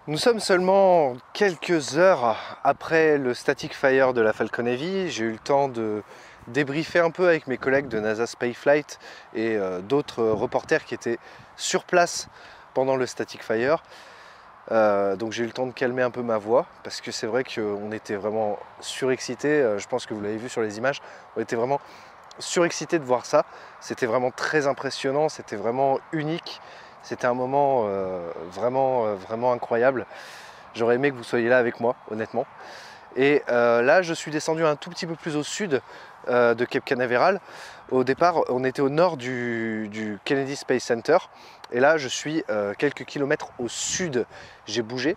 Nous sommes seulement quelques heures après le static fire de la Falcon Heavy. J'ai eu le temps de débriefer un peu avec mes collègues de NASA Spaceflight et d'autres reporters qui étaient sur place pendant le static fire. Donc j'ai eu le temps de calmer un peu ma voix parce que c'est vrai qu'on était vraiment surexcités. Je pense que vous l'avez vu sur les images, on était vraiment surexcités de voir ça. C'était vraiment très impressionnant, c'était vraiment unique. C'était un moment vraiment incroyable. J'aurais aimé que vous soyez là avec moi, honnêtement. Et là, je suis descendu un tout petit peu plus au sud de Cape Canaveral. Au départ, on était au nord du Kennedy Space Center. Et là, je suis quelques kilomètres au sud. J'ai bougé.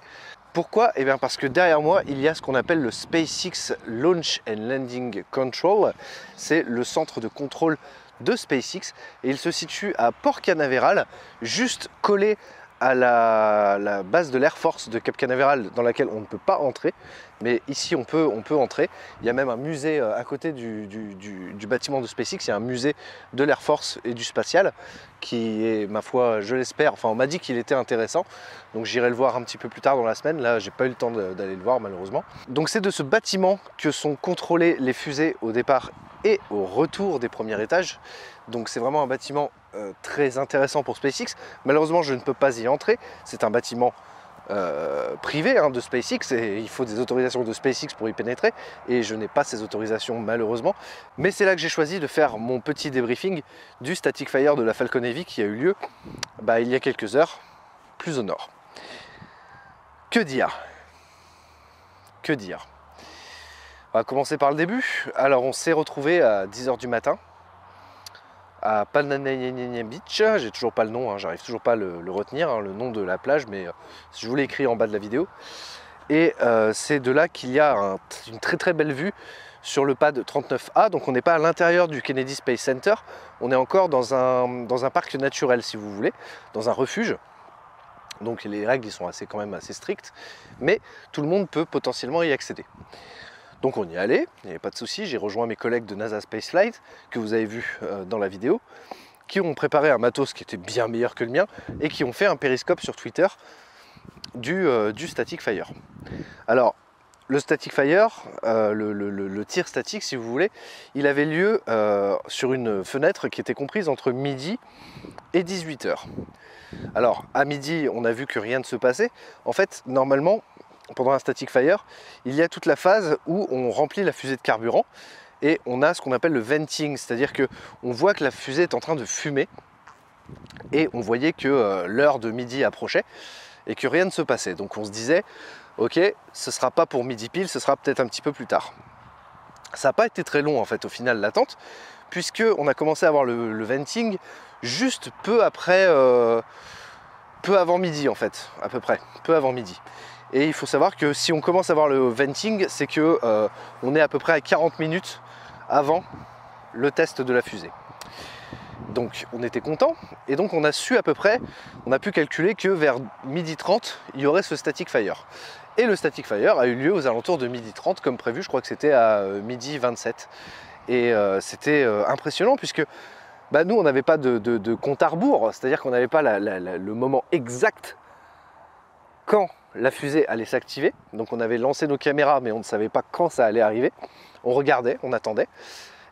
Pourquoi? Eh bien parce que derrière moi, il y a ce qu'on appelle le SpaceX Launch and Landing Control. C'est le centre de contrôle de SpaceX et il se situe à Port Canaveral, juste collé à la base de l'Air Force de Cape Canaveral dans laquelle on ne peut pas entrer, mais ici on peut entrer. Il y a même un musée à côté du bâtiment de SpaceX, il y a un musée de l'Air Force et du spatial qui est, ma foi, je l'espère, enfin on m'a dit qu'il était intéressant, donc j'irai le voir un petit peu plus tard dans la semaine. Là j'ai pas eu le temps d'aller le voir malheureusement. Donc c'est de ce bâtiment que sont contrôlées les fusées au départ et au retour des premiers étages. Donc c'est vraiment un bâtiment très intéressant pour SpaceX. Malheureusement je ne peux pas y entrer, c'est un bâtiment privé de SpaceX et il faut des autorisations de SpaceX pour y pénétrer et je n'ai pas ces autorisations malheureusement. Mais c'est là que j'ai choisi de faire mon petit débriefing du static fire de la Falcon Heavy qui a eu lieu il y a quelques heures, plus au nord. Que dire? Que dire? On va commencer par le début. Alors on s'est retrouvé à 10 h du matin à Pananayanya Beach. J'ai toujours pas le nom, j'arrive toujours pas à le retenir, le nom de la plage, mais je vous l'ai écrit en bas de la vidéo. Et c'est de là qu'il y a une très belle vue sur le pad 39A. Donc on n'est pas à l'intérieur du Kennedy Space Center, on est encore dans un parc naturel si vous voulez, dans un refuge. Donc les règles ils sont quand même assez strictes, mais tout le monde peut potentiellement y accéder. Donc on y est allé, il n'y avait pas de souci, j'ai rejoint mes collègues de NASA Spaceflight, que vous avez vu dans la vidéo, qui ont préparé un matos qui était bien meilleur que le mien, et qui ont fait un périscope sur Twitter du static fire. Alors, le static fire, le tir statique si vous voulez, il avait lieu sur une fenêtre qui était comprise entre midi et 18 h. Alors, à midi, on a vu que rien ne se passait. En fait, normalement, pendant un static fire, il y a toute la phase où on remplit la fusée de carburant et on a ce qu'on appelle le venting, c'est-à-dire qu'on voit que la fusée est en train de fumer et on voyait que l'heure de midi approchait et que rien ne se passait. Donc on se disait, ok, ce ne sera pas pour midi pile, ce sera peut-être un petit peu plus tard. Ça n'a pas été très long en fait au final l'attente, puisqu'on a commencé à avoir le venting juste peu avant midi en fait, à peu près, peu avant midi. Et il faut savoir que si on commence à voir le venting, c'est que on est à peu près à 40 minutes avant le test de la fusée. Donc on était content et donc on a su à peu près, on a pu calculer que vers midi 30, il y aurait ce static fire. Et le static fire a eu lieu aux alentours de midi 30 comme prévu, je crois que c'était à midi 27. Et c'était impressionnant puisque nous on n'avait pas de compte à rebours, c'est-à-dire qu'on n'avait pas le moment exact quand la fusée allait s'activer. Donc on avait lancé nos caméras mais on ne savait pas quand ça allait arriver. On regardait, on attendait.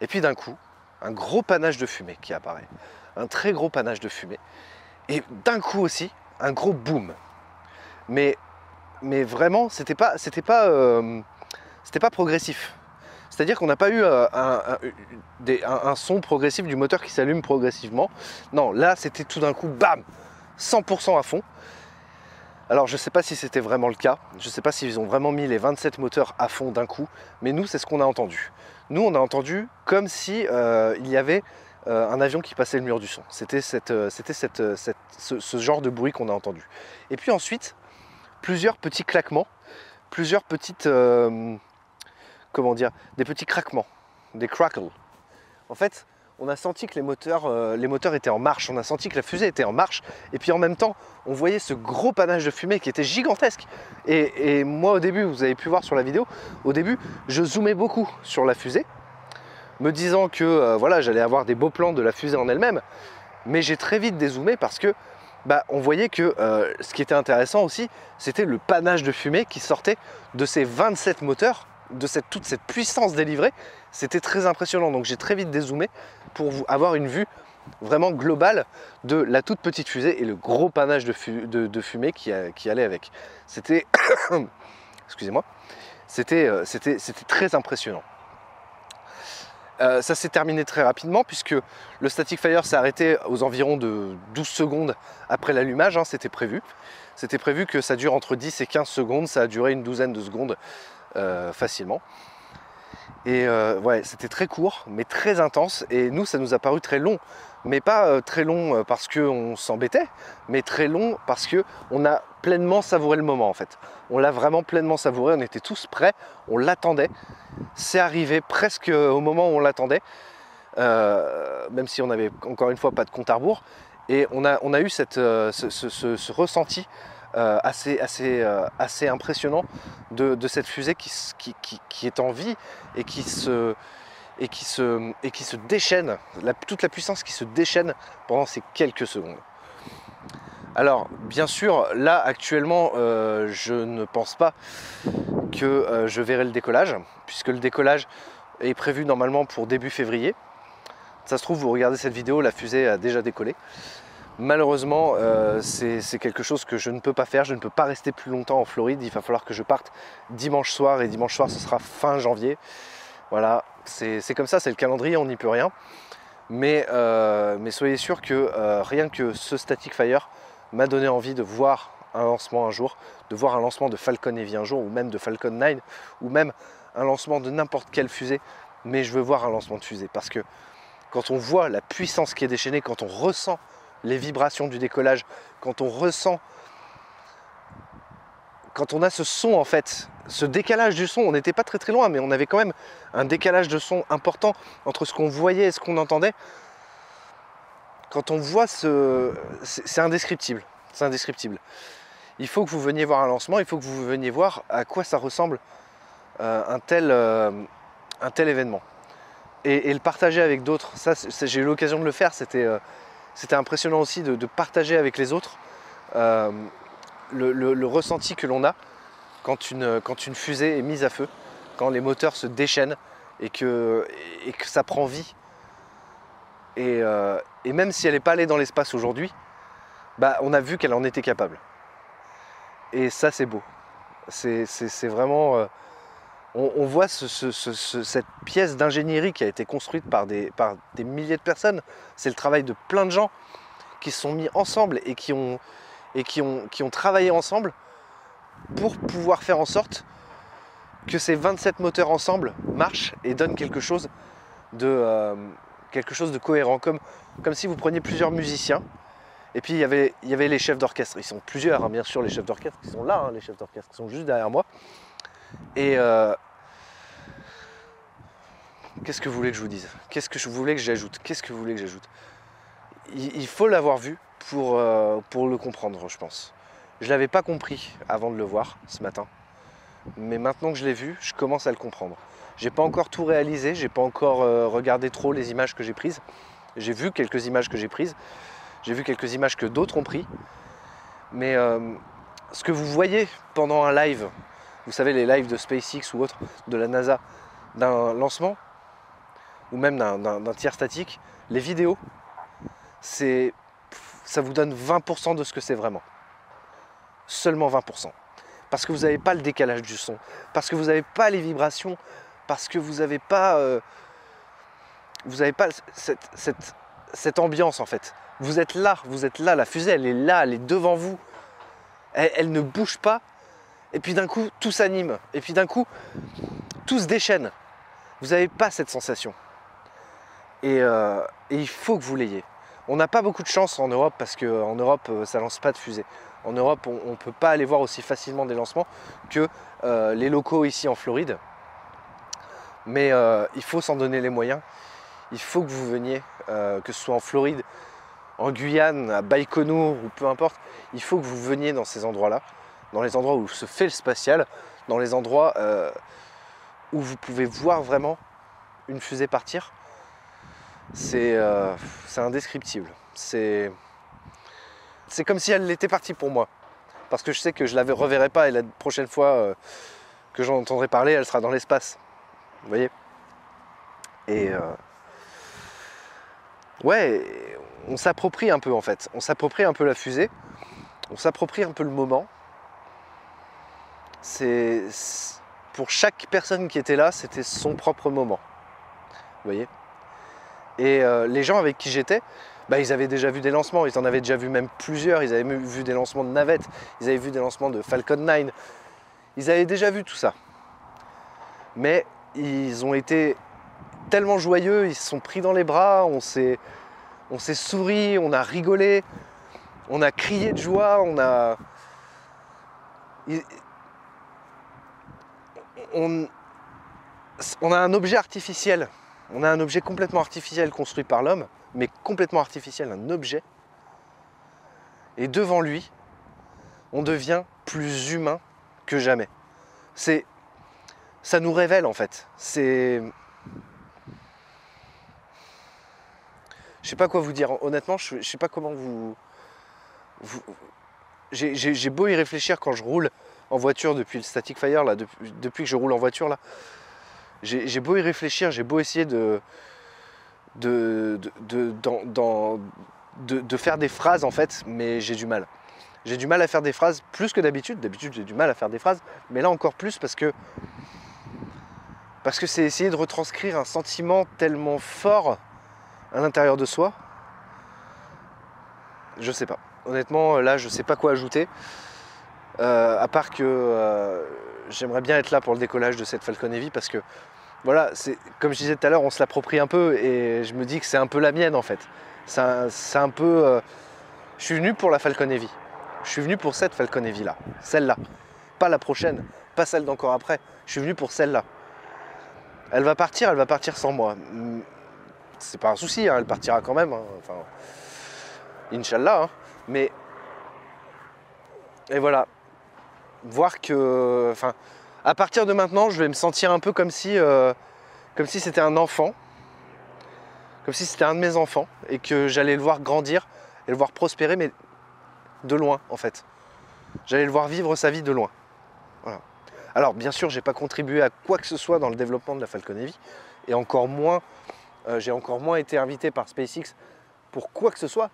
Et puis d'un coup, un gros panache de fumée qui apparaît. Un très gros panache de fumée. Et d'un coup aussi, un gros boom. Mais vraiment, c'était pas progressif. C'est-à-dire qu'on n'a pas eu un son progressif du moteur qui s'allume progressivement. Non, là c'était tout d'un coup, bam, 100% à fond. Alors je ne sais pas si c'était vraiment le cas, je ne sais pas s'ils ont vraiment mis les 27 moteurs à fond d'un coup, mais nous c'est ce qu'on a entendu. Nous on a entendu comme si il y avait un avion qui passait le mur du son. C'était ce genre de bruit qu'on a entendu. Et puis ensuite, plusieurs petits claquements, plusieurs petites, comment dire, des petits craquements, des crackles. En fait, on a senti que les moteurs étaient en marche, on a senti que la fusée était en marche, et puis en même temps, on voyait ce gros panache de fumée qui était gigantesque. Et moi au début, vous avez pu voir sur la vidéo, au début, je zoomais beaucoup sur la fusée, me disant que voilà, j'allais avoir des beaux plans de la fusée en elle-même, mais j'ai très vite dézoomé parce que bah, on voyait que ce qui était intéressant aussi, c'était le panache de fumée qui sortait de ces 27 moteurs, de toute cette puissance délivrée. C'était très impressionnant, donc j'ai très vite dézoomé pour avoir une vue vraiment globale de la toute petite fusée et le gros panache de fumée qui allait avec. C'était, excusez-moi, c'était très impressionnant. Ça s'est terminé très rapidement puisque le static fire s'est arrêté aux environs de 12 secondes après l'allumage, hein, c'était prévu. C'était prévu que ça dure entre 10 et 15 secondes, ça a duré une douzaine de secondes facilement. Et ouais, c'était très court, mais très intense. Et nous, ça nous a paru très long. Mais pas très long parce qu'on s'embêtait, mais très long parce qu'on a pleinement savouré le moment en fait. On l'a vraiment pleinement savouré, on était tous prêts, on l'attendait. C'est arrivé presque au moment où on l'attendait, même si on n'avait encore une fois pas de compte à rebours. Et on a eu ce ressenti assez impressionnant de cette fusée qui est en vie et qui se déchaîne, toute la puissance qui se déchaîne pendant ces quelques secondes. Alors bien sûr, là actuellement, je ne pense pas que je verrai le décollage, puisque le décollage est prévu normalement pour début février. Ça se trouve, vous regardez cette vidéo, la fusée a déjà décollé. Malheureusement, c'est quelque chose que je ne peux pas faire. Je ne peux pas rester plus longtemps en Floride. Il va falloir que je parte dimanche soir, et dimanche soir ce sera fin janvier. Voilà, c'est comme ça, c'est le calendrier, on n'y peut rien. Mais soyez sûr que rien que ce Static Fire m'a donné envie de voir un lancement un jour, de voir un lancement de Falcon Heavy un jour, ou même de Falcon 9, ou même un lancement de n'importe quelle fusée. Mais je veux voir un lancement de fusée, parce que quand on voit la puissance qui est déchaînée, quand on ressent les vibrations du décollage, quand on ressent, quand on a ce son en fait, ce décalage du son, on n'était pas très loin, mais on avait quand même un décalage de son important entre ce qu'on voyait et ce qu'on entendait. Quand on voit c'est indescriptible, c'est indescriptible. Il faut que vous veniez voir un lancement, il faut que vous veniez voir à quoi ça ressemble un tel événement. Et le partager avec d'autres, ça j'ai eu l'occasion de le faire, c'était impressionnant aussi de partager avec les autres le ressenti que l'on a quand une fusée est mise à feu, quand les moteurs se déchaînent et que ça prend vie. Et même si elle n'est pas allée dans l'espace aujourd'hui, bah, on a vu qu'elle en était capable. Et ça c'est beau. C'est vraiment... on voit cette pièce d'ingénierie qui a été construite par des milliers de personnes. C'est le travail de plein de gens qui se sont mis ensemble et qui ont travaillé ensemble pour pouvoir faire en sorte que ces 27 moteurs ensemble marchent et donnent quelque chose de cohérent. Comme si vous preniez plusieurs musiciens et puis il y avait les chefs d'orchestre. Ils sont plusieurs, hein, bien sûr, les chefs d'orchestre qui sont là, hein, les chefs d'orchestre qui sont juste derrière moi. Et qu'est-ce que vous voulez que je vous dise? Qu'est-ce que je voulais que j'ajoute? Qu'est-ce que vous voulez que j'ajoute? Il faut l'avoir vu pour le comprendre, je pense. Je ne l'avais pas compris avant de le voir ce matin. Mais maintenant que je l'ai vu, je commence à le comprendre. J'ai pas encore tout réalisé, j'ai pas encore regardé trop les images que j'ai prises. J'ai vu quelques images que j'ai prises. J'ai vu quelques images que d'autres ont prises. Mais ce que vous voyez pendant un live, vous savez les lives de SpaceX ou autres, de la NASA, d'un lancement, ou même d'un tir statique, les vidéos, ça vous donne 20% de ce que c'est vraiment. Seulement 20%. Parce que vous n'avez pas le décalage du son, parce que vous n'avez pas les vibrations, parce que vous n'avez pas, cette ambiance en fait. Vous êtes là, la fusée elle est devant vous, elle ne bouge pas, et puis d'un coup tout s'anime, et puis d'un coup tout se déchaîne. Vous n'avez pas cette sensation. Et il faut que vous l'ayez. On n'a pas beaucoup de chance en Europe parce qu'en Europe ça lance pas de fusée. En Europe on ne peut pas aller voir aussi facilement des lancements que les locaux ici en Floride. Mais il faut s'en donner les moyens. Il faut que vous veniez, que ce soit en Floride, en Guyane, à Baïkonour ou peu importe. Il faut que vous veniez dans ces endroits-là, dans les endroits où se fait le spatial, dans les endroits où vous pouvez voir vraiment une fusée partir. C'est indescriptible. c'est comme si elle était partie pour moi. Parce que je sais que je la reverrai pas et la prochaine fois que j'en entendrai parler, elle sera dans l'espace. Vous voyez? Et ouais, on s'approprie un peu en fait. On s'approprie un peu la fusée. On s'approprie un peu le moment. Pour chaque personne qui était là, c'était son propre moment. Vous voyez? Et les gens avec qui j'étais, bah, ils avaient déjà vu des lancements, ils en avaient déjà vu même plusieurs, ils avaient vu des lancements de navettes, ils avaient vu des lancements de Falcon 9, ils avaient déjà vu tout ça. Mais ils ont été tellement joyeux, ils se sont pris dans les bras, on s'est souri, on a rigolé, on a crié de joie, on a un objet artificiel, on a un objet complètement artificiel construit par l'homme, mais complètement artificiel, un objet. Et devant lui, on devient plus humain que jamais. Ça nous révèle en fait. Je sais pas quoi vous dire. Honnêtement, je sais pas comment j'ai beau y réfléchir quand je roule en voiture depuis le Static Fire, là, depuis que je roule en voiture là. J'ai beau y réfléchir, j'ai beau essayer de faire des phrases en fait, mais j'ai du mal. J'ai du mal à faire des phrases plus que d'habitude. D'habitude j'ai du mal à faire des phrases, mais là encore plus parce que c'est essayer de retranscrire un sentiment tellement fort à l'intérieur de soi. Je sais pas. Honnêtement, là je sais pas quoi ajouter. À part que j'aimerais bien être là pour le décollage de cette Falcon Heavy parce que voilà, comme je disais tout à l'heure, on se l'approprie un peu et je me dis que c'est un peu la mienne en fait. C'est un peu... je suis venu pour la Falcon Heavy. Je suis venu pour cette Falcon Heavy là, celle-là. Pas la prochaine, pas celle d'encore après. Je suis venu pour celle-là. Elle va partir sans moi. C'est pas un souci, hein, elle partira quand même. Hein. Enfin, Inch'Allah. Hein. Mais... Et voilà. Voir que... Enfin, à partir de maintenant, je vais me sentir un peu comme si c'était un enfant. Comme si c'était un de mes enfants. Et que j'allais le voir grandir et le voir prospérer, mais de loin, en fait. J'allais le voir vivre sa vie de loin. Voilà. Alors, bien sûr, j'ai pas contribué à quoi que ce soit dans le développement de la Falcon Heavy. Et encore moins, j'ai encore moins été invité par SpaceX pour quoi que ce soit.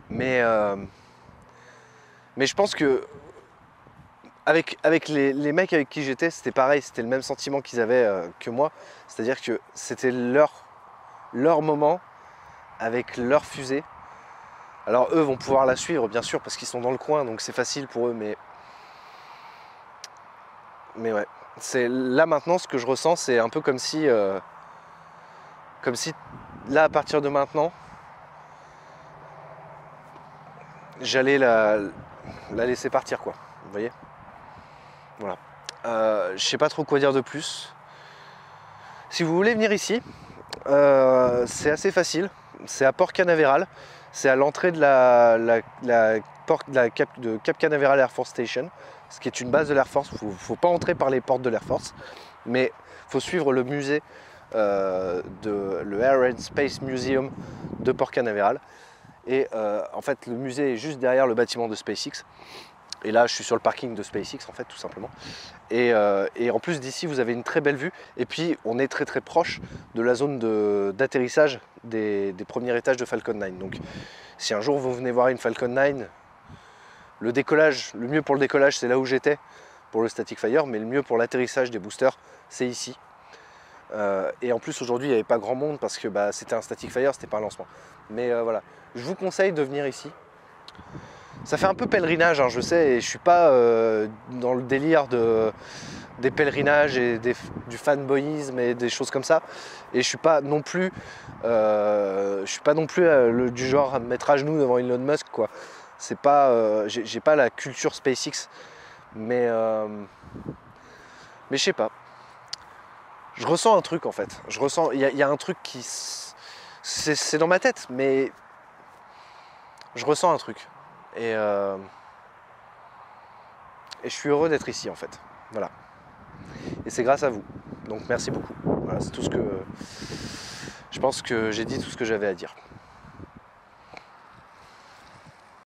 Mais je pense que avec les mecs avec qui j'étais, c'était pareil, c'était le même sentiment qu'ils avaient que moi. C'est-à-dire que c'était leur moment avec leur fusée. Alors eux vont pouvoir la suivre, bien sûr, parce qu'ils sont dans le coin, donc c'est facile pour eux. Mais ouais, là maintenant, ce que je ressens, c'est un peu comme si là, à partir de maintenant, j'allais la laisser partir, quoi. Vous voyez? Voilà. Je sais pas trop quoi dire de plus. Si vous voulez venir ici, c'est assez facile. C'est à Port Canaveral. C'est à l'entrée de Cap Canaveral Air Force Station, ce qui est une base de l'Air Force. Il ne faut pas entrer par les portes de l'Air Force, mais il faut suivre le musée, le Air and Space Museum de Port Canaveral. Et en fait, le musée est juste derrière le bâtiment de SpaceX. Et là, je suis sur le parking de SpaceX, en fait, tout simplement. Et en plus, d'ici, vous avez une très belle vue. Et puis, on est très très proche de la zone d'atterrissage des premiers étages de Falcon 9. Donc, si un jour vous venez voir une Falcon 9, le mieux pour le décollage, c'est là où j'étais, pour le Static Fire. Mais le mieux pour l'atterrissage des boosters, c'est ici. Et en plus, aujourd'hui, il n'y avait pas grand monde parce que c'était un Static Fire, c'était pas un lancement. Mais voilà, je vous conseille de venir ici. Ça fait un peu pèlerinage, hein, je sais, et je suis pas dans le délire des pèlerinages et du fanboyisme et des choses comme ça. Et je suis pas non plus, du genre à me mettre à genoux devant Elon Musk, quoi. C'est pas, j'ai pas la culture SpaceX, mais je sais pas. Je ressens un truc en fait. Il y a un truc qui, c'est dans ma tête, mais je ressens un truc. Et je suis heureux d'être ici en fait. Voilà. Et c'est grâce à vous. Donc merci beaucoup. Voilà, c'est tout ce que... Je pense que j'ai dit tout ce que j'avais à dire.